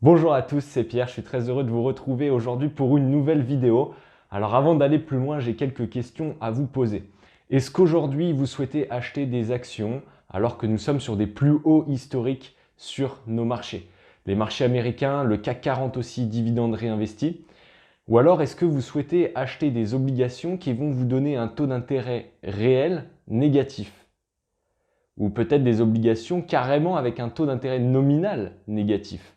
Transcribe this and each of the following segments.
Bonjour à tous, c'est Pierre, je suis très heureux de vous retrouver aujourd'hui pour une nouvelle vidéo. Alors avant d'aller plus loin, j'ai quelques questions à vous poser. Est-ce qu'aujourd'hui vous souhaitez acheter des actions alors que nous sommes sur des plus hauts historiques sur nos marchés? Les marchés américains, le CAC 40 aussi, dividendes réinvestis. Ou alors est-ce que vous souhaitez acheter des obligations qui vont vous donner un taux d'intérêt réel négatif? Ou peut-être des obligations carrément avec un taux d'intérêt nominal négatif?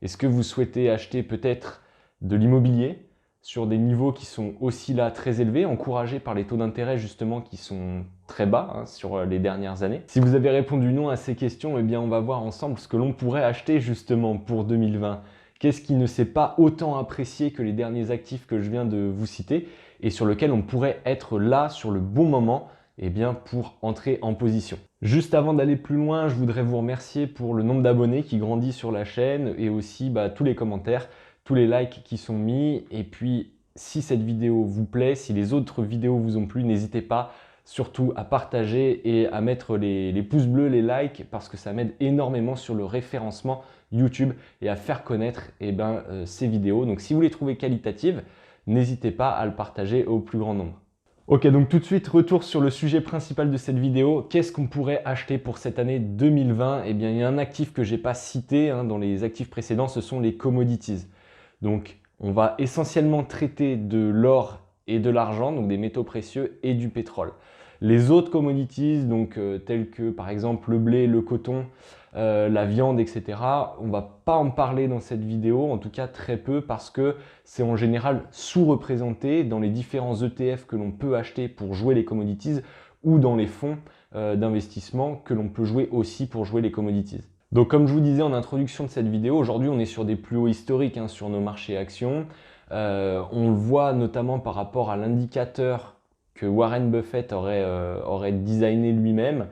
Est-ce que vous souhaitez acheter peut-être de l'immobilier sur des niveaux qui sont aussi là très élevés, encouragés par les taux d'intérêt justement qui sont très bas sur les dernières années? Si vous avez répondu non à ces questions, eh bien on va voir ensemble ce que l'on pourrait acheter justement pour 2020. Qu'est-ce qui ne s'est pas autant apprécié que les derniers actifs que je viens de vous citer et sur lequel on pourrait être là sur le bon moment pour entrer en position. Juste avant d'aller plus loin, je voudrais vous remercier pour le nombre d'abonnés qui grandit sur la chaîne et aussi tous les commentaires, tous les likes qui sont mis. Et puis, si cette vidéo vous plaît, si les autres vidéos vous ont plu, n'hésitez pas surtout à partager et à mettre les pouces bleus, les likes, parce que ça m'aide énormément sur le référencement YouTube et à faire connaître ces vidéos. Donc, si vous les trouvez qualitatives, n'hésitez pas à le partager au plus grand nombre. Ok, donc tout de suite, retour sur le sujet principal de cette vidéo. Qu'est-ce qu'on pourrait acheter pour cette année 2020? Eh bien, il y a un actif que je n'ai pas cité dans les actifs précédents, ce sont les commodities. Donc, on va essentiellement traiter de l'or et de l'argent, donc des métaux précieux et du pétrole. Les autres commodities, telles que par exemple le blé, le coton, la viande, etc., on ne va pas en parler dans cette vidéo, en tout cas très peu, parce que c'est en général sous-représenté dans les différents ETF que l'on peut acheter pour jouer les commodities ou dans les fonds d'investissement que l'on peut jouer aussi pour jouer les commodities. Donc comme je vous disais en introduction de cette vidéo, aujourd'hui on est sur des plus hauts historiques sur nos marchés actions. On le voit notamment par rapport à l'indicateur que Warren Buffett aurait designé lui-même,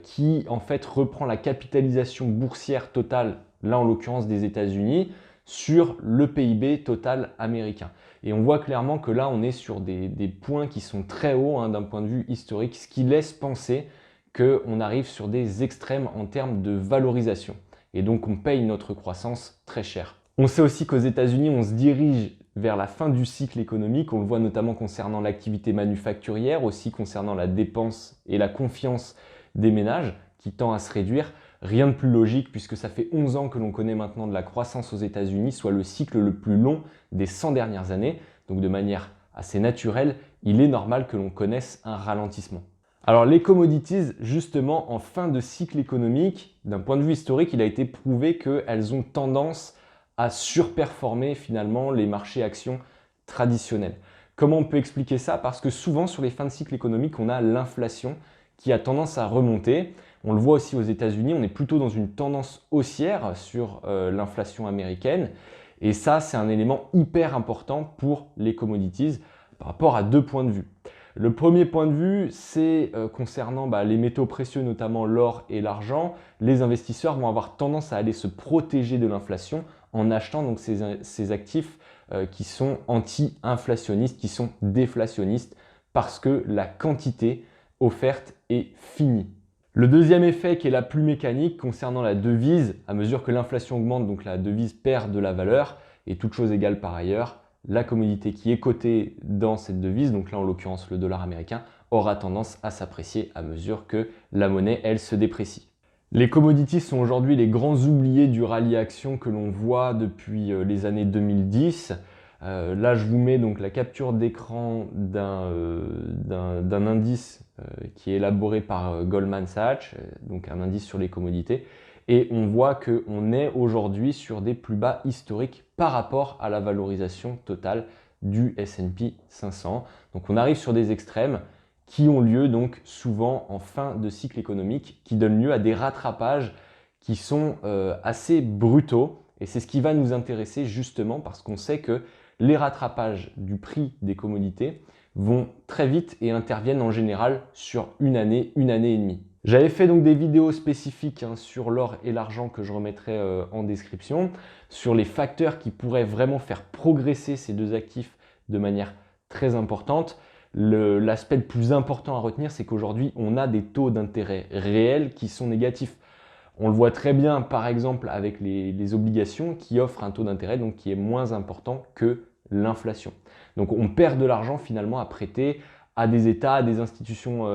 qui en fait reprend la capitalisation boursière totale, là en l'occurrence des États-Unis, sur le PIB total américain. Et on voit clairement que là on est sur des points qui sont très hauts d'un point de vue historique, ce qui laisse penser qu'on arrive sur des extrêmes en termes de valorisation. Et donc on paye notre croissance très cher. On sait aussi qu'aux États-Unis, on se dirige vers la fin du cycle économique. On le voit notamment concernant l'activité manufacturière, aussi concernant la dépense et la confiance des ménages qui tend à se réduire. Rien de plus logique puisque ça fait 11 ans que l'on connaît maintenant de la croissance aux États-Unis, soit le cycle le plus long des 100 dernières années. Donc de manière assez naturelle, il est normal que l'on connaisse un ralentissement. Alors les commodities, justement, en fin de cycle économique, d'un point de vue historique, il a été prouvé qu'elles ont tendance à surperformer finalement les marchés actions traditionnels. Comment on peut expliquer ça? Parce que souvent sur les fins de cycle économique, on a l'inflation qui a tendance à remonter. On le voit aussi aux États-Unis, on est plutôt dans une tendance haussière sur l'inflation américaine. Et ça, c'est un élément hyper important pour les commodities par rapport à deux points de vue. Le premier point de vue, c'est concernant les métaux précieux, notamment l'or et l'argent. Les investisseurs vont avoir tendance à aller se protéger de l'inflation en achetant donc ces actifs qui sont anti-inflationnistes, qui sont déflationnistes, parce que la quantité offerte est finie. Le deuxième effet, qui est la plus mécanique, concernant la devise, à mesure que l'inflation augmente, donc la devise perd de la valeur, et toute chose égale par ailleurs, la commodité qui est cotée dans cette devise, donc là en l'occurrence le dollar américain, aura tendance à s'apprécier à mesure que la monnaie, elle, se déprécie. Les commodities sont aujourd'hui les grands oubliés du rallye action que l'on voit depuis les années 2010. Là, je vous mets donc la capture d'écran d'un indice qui est élaboré par Goldman Sachs, donc un indice sur les commodités. Et on voit qu'on est aujourd'hui sur des plus bas historiques par rapport à la valorisation totale du S&P 500. Donc on arrive sur des extrêmes qui ont lieu donc souvent en fin de cycle économique, qui donnent lieu à des rattrapages qui sont assez brutaux. Et c'est ce qui va nous intéresser justement parce qu'on sait que les rattrapages du prix des commodités vont très vite et interviennent en général sur une année et demie. J'avais fait donc des vidéos spécifiques sur l'or et l'argent que je remettrai en description, sur les facteurs qui pourraient vraiment faire progresser ces deux actifs de manière très importante. L'aspect le plus important à retenir, c'est qu'aujourd'hui, on a des taux d'intérêt réels qui sont négatifs. On le voit très bien, par exemple, avec les obligations qui offrent un taux d'intérêt donc qui est moins important que l'inflation. Donc on perd de l'argent finalement à prêter à des États, à des institutions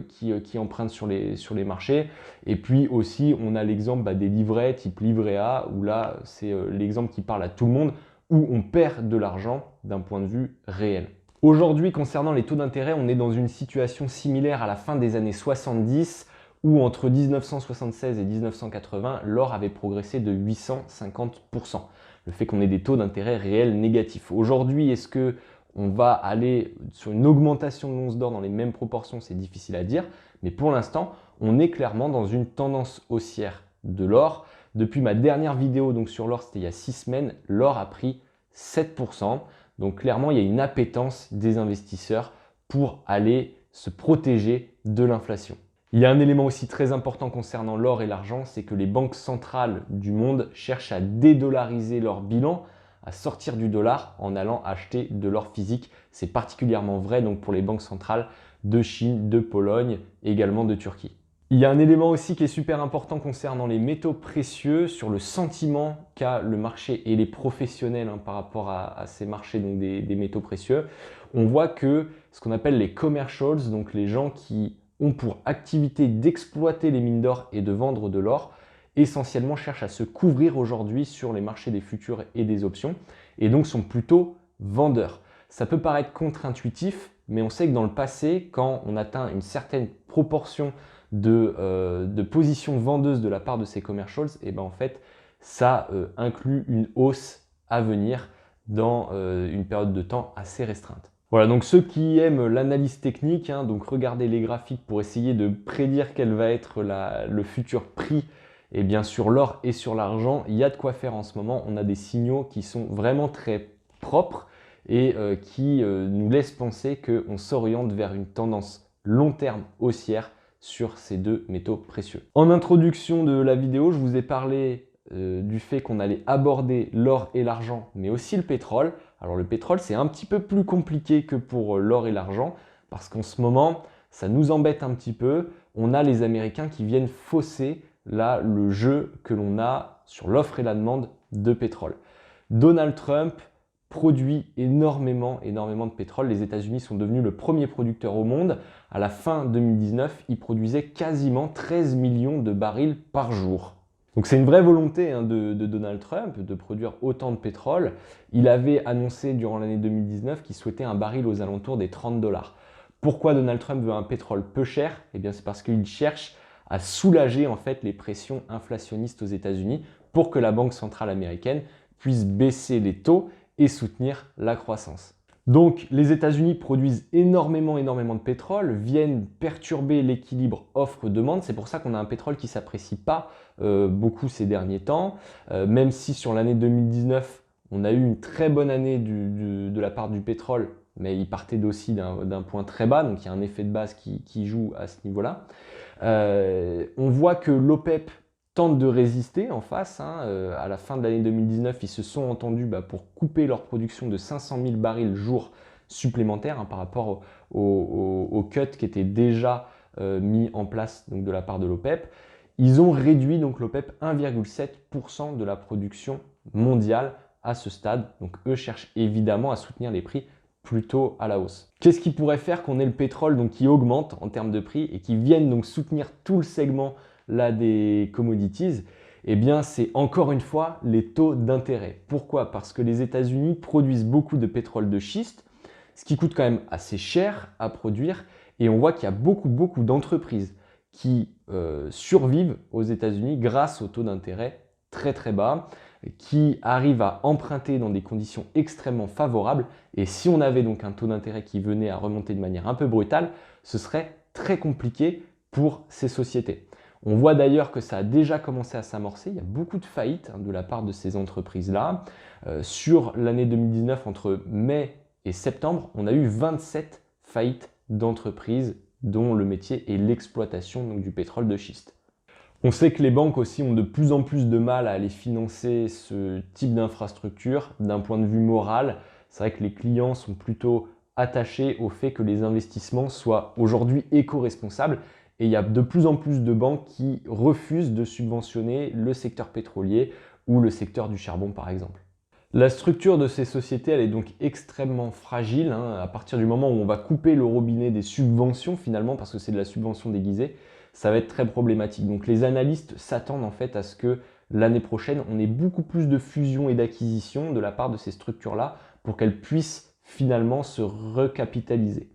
qui empruntent sur les marchés. Et puis aussi, on a l'exemple des livrets type livret A, où là, c'est l'exemple qui parle à tout le monde, où on perd de l'argent d'un point de vue réel. Aujourd'hui, concernant les taux d'intérêt, on est dans une situation similaire à la fin des années 70, où entre 1976 et 1980, l'or avait progressé de 850%. Le fait qu'on ait des taux d'intérêt réels négatifs. Aujourd'hui, est-ce que on va aller sur une augmentation de l'once d'or dans les mêmes proportions? C'est difficile à dire, mais pour l'instant, on est clairement dans une tendance haussière de l'or. Depuis ma dernière vidéo donc sur l'or, c'était il y a 6 semaines, l'or a pris 7%. Donc clairement, il y a une appétence des investisseurs pour aller se protéger de l'inflation. Il y a un élément aussi très important concernant l'or et l'argent, c'est que les banques centrales du monde cherchent à dédollariser leur bilan, à sortir du dollar en allant acheter de l'or physique. C'est particulièrement vrai donc pour les banques centrales de Chine, de Pologne, également de Turquie. Il y a un élément aussi qui est super important concernant les métaux précieux, sur le sentiment qu'a le marché et les professionnels par rapport à ces marchés donc des métaux précieux. On voit que ce qu'on appelle les commercials, donc les gens qui ont pour activité d'exploiter les mines d'or et de vendre de l'or, essentiellement cherchent à se couvrir aujourd'hui sur les marchés des futurs et des options, et donc sont plutôt vendeurs. Ça peut paraître contre-intuitif, mais on sait que dans le passé, quand on atteint une certaine proportion de position vendeuse de la part de ces commercials, et ben en fait, ça inclut une hausse à venir dans une période de temps assez restreinte. Voilà, donc ceux qui aiment l'analyse technique, donc regardez les graphiques pour essayer de prédire quel va être le futur prix, et bien sur l'or et sur l'argent, il y a de quoi faire en ce moment. On a des signaux qui sont vraiment très propres et qui nous laissent penser qu'on s'oriente vers une tendance long terme haussière sur ces deux métaux précieux. En introduction de la vidéo, je vous ai parlé du fait qu'on allait aborder l'or et l'argent, mais aussi le pétrole. Alors le pétrole, c'est un petit peu plus compliqué que pour l'or et l'argent, parce qu'en ce moment, ça nous embête un petit peu. On a les Américains qui viennent fausser là le jeu que l'on a sur l'offre et la demande de pétrole. Donald Trump produit énormément de pétrole. Les États-Unis sont devenus le premier producteur au monde. À la fin 2019, ils produisaient quasiment 13 millions de barils par jour. Donc c'est une vraie volonté de Donald Trump de produire autant de pétrole. Il avait annoncé durant l'année 2019 qu'il souhaitait un baril aux alentours des 30 $. Pourquoi Donald Trump veut un pétrole peu cher? Eh bien c'est parce qu'il cherche à soulager en fait les pressions inflationnistes aux États-Unis pour que la Banque centrale américaine puisse baisser les taux et soutenir la croissance. Donc les États-Unis produisent énormément de pétrole, viennent perturber l'équilibre offre-demande. C'est pour ça qu'on a un pétrole qui ne s'apprécie pas beaucoup ces derniers temps, même si sur l'année 2019, on a eu une très bonne année de la part du pétrole, mais il partait aussi d'un point très bas, donc il y a un effet de base qui joue à ce niveau-là. On voit que l'OPEP tentent de résister en face. À la fin de l'année 2019, ils se sont entendus pour couper leur production de 500 000 barils jour supplémentaires par rapport au cut qui était déjà mis en place donc, de la part de l'OPEP. Ils ont réduit donc l'OPEP 1,7% de la production mondiale à ce stade. Donc eux cherchent évidemment à soutenir les prix plutôt à la hausse. Qu'est-ce qui pourrait faire qu'on ait le pétrole donc, qui augmente en termes de prix et qui vienne donc soutenir tout le segment là des commodities? Eh bien, c'est encore une fois les taux d'intérêt. Pourquoi? Parce que les États-Unis produisent beaucoup de pétrole de schiste, ce qui coûte quand même assez cher à produire, et on voit qu'il y a beaucoup d'entreprises qui survivent aux États-Unis grâce aux taux d'intérêt très bas, qui arrivent à emprunter dans des conditions extrêmement favorables. Et si on avait donc un taux d'intérêt qui venait à remonter de manière un peu brutale, ce serait très compliqué pour ces sociétés. On voit d'ailleurs que ça a déjà commencé à s'amorcer. Il y a beaucoup de faillites de la part de ces entreprises-là. Sur l'année 2019, entre mai et septembre, on a eu 27 faillites d'entreprises dont le métier est l'exploitation du pétrole de schiste. On sait que les banques aussi ont de plus en plus de mal à aller financer ce type d'infrastructure d'un point de vue moral. C'est vrai que les clients sont plutôt attachés au fait que les investissements soient aujourd'hui éco-responsables Et il y a de plus en plus de banques qui refusent de subventionner le secteur pétrolier ou le secteur du charbon par exemple. La structure de ces sociétés, elle est donc extrêmement fragile, hein. À partir du moment où on va couper le robinet des subventions finalement, parce que c'est de la subvention déguisée, ça va être très problématique. Donc les analystes s'attendent en fait à ce que l'année prochaine, on ait beaucoup plus de fusions et d'acquisitions de la part de ces structures-là pour qu'elles puissent finalement se recapitaliser.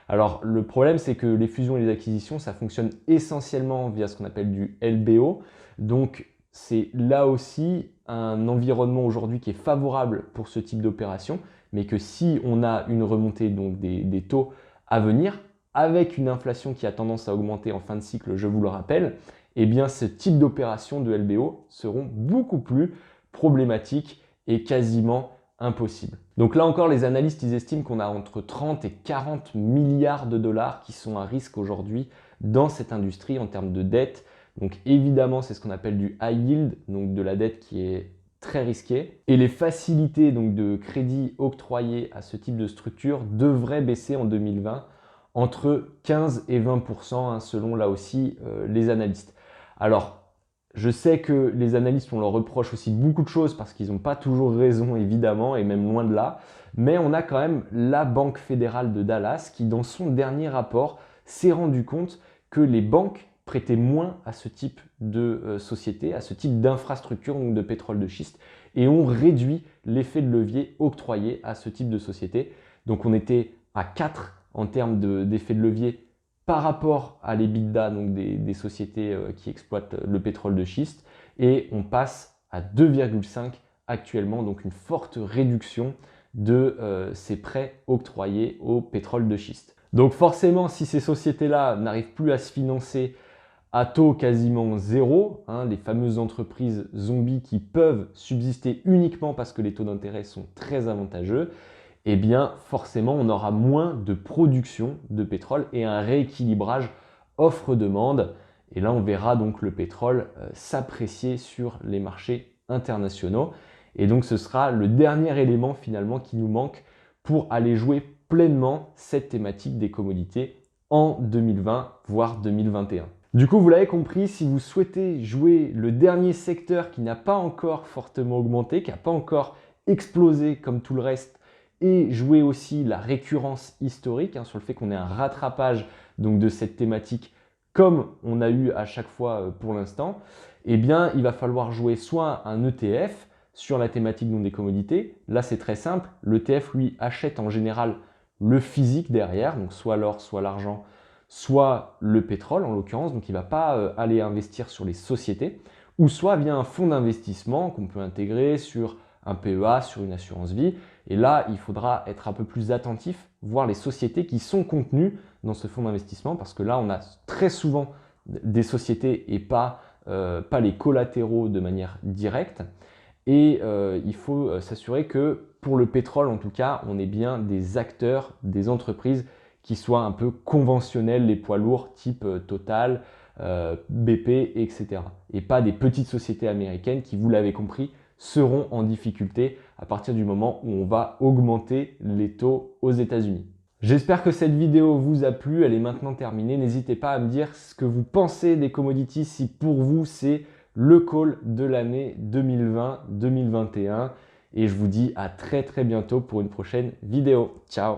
Alors le problème, c'est que les fusions et les acquisitions, ça fonctionne essentiellement via ce qu'on appelle du LBO. Donc c'est là aussi un environnement aujourd'hui qui est favorable pour ce type d'opération, mais que si on a une remontée donc des taux à venir, avec une inflation qui a tendance à augmenter en fin de cycle, je vous le rappelle, eh bien ce type d'opérations de LBO seront beaucoup plus problématiques et quasiment impossibles. Donc là encore, les analystes ils estiment qu'on a entre 30 et 40 milliards de dollars qui sont à risque aujourd'hui dans cette industrie en termes de dette. Donc évidemment, c'est ce qu'on appelle du high yield, donc de la dette qui est très risquée. Et les facilités donc, de crédit octroyées à ce type de structure devraient baisser en 2020 entre 15 et 20%, hein, selon là aussi les analystes. Alors, je sais que les analystes, on leur reproche aussi beaucoup de choses parce qu'ils n'ont pas toujours raison évidemment, et même loin de là. Mais on a quand même la Banque fédérale de Dallas qui, dans son dernier rapport, s'est rendu compte que les banques prêtaient moins à ce type de société, à ce type d'infrastructure, donc de pétrole de schiste, et ont réduit l'effet de levier octroyé à ce type de société. Donc on était à 4 en termes d'effet de levier par rapport à l'EBITDA, donc des sociétés qui exploitent le pétrole de schiste, et on passe à 2,5 actuellement, donc une forte réduction de ces prêts octroyés au pétrole de schiste. Donc forcément, si ces sociétés-là n'arrivent plus à se financer à taux quasiment zéro, hein, les fameuses entreprises zombies qui peuvent subsister uniquement parce que les taux d'intérêt sont très avantageux, eh bien forcément on aura moins de production de pétrole et un rééquilibrage offre-demande. Et là on verra donc le pétrole s'apprécier sur les marchés internationaux. Et donc ce sera le dernier élément finalement qui nous manque pour aller jouer pleinement cette thématique des commodités en 2020, voire 2021. Du coup, vous l'avez compris, si vous souhaitez jouer le dernier secteur qui n'a pas encore fortement augmenté, qui n'a pas encore explosé comme tout le reste, et jouer aussi la récurrence historique, hein, sur le fait qu'on ait un rattrapage donc, de cette thématique comme on a eu à chaque fois pour l'instant, eh bien, il va falloir jouer soit un ETF sur la thématique donc, des commodités. Là, c'est très simple. L'ETF, lui, achète en général le physique derrière, donc soit l'or, soit l'argent, soit le pétrole en l'occurrence, donc il ne va pas aller investir sur les sociétés, ou soit via un fonds d'investissement qu'on peut intégrer sur un PEA, sur une assurance vie. Et là, il faudra être un peu plus attentif, voir les sociétés qui sont contenues dans ce fonds d'investissement, parce que là, on a très souvent des sociétés et pas les collatéraux de manière directe. Et il faut s'assurer que pour le pétrole, en tout cas, on ait bien des acteurs, des entreprises qui soient un peu conventionnels, les poids lourds type Total, BP, etc. Et pas des petites sociétés américaines qui, vous l'avez compris, seront en difficulté à partir du moment où on va augmenter les taux aux États-Unis. J'espère que cette vidéo vous a plu, elle est maintenant terminée. N'hésitez pas à me dire ce que vous pensez des commodities, si pour vous c'est le call de l'année 2020-2021. Et je vous dis à très bientôt pour une prochaine vidéo. Ciao!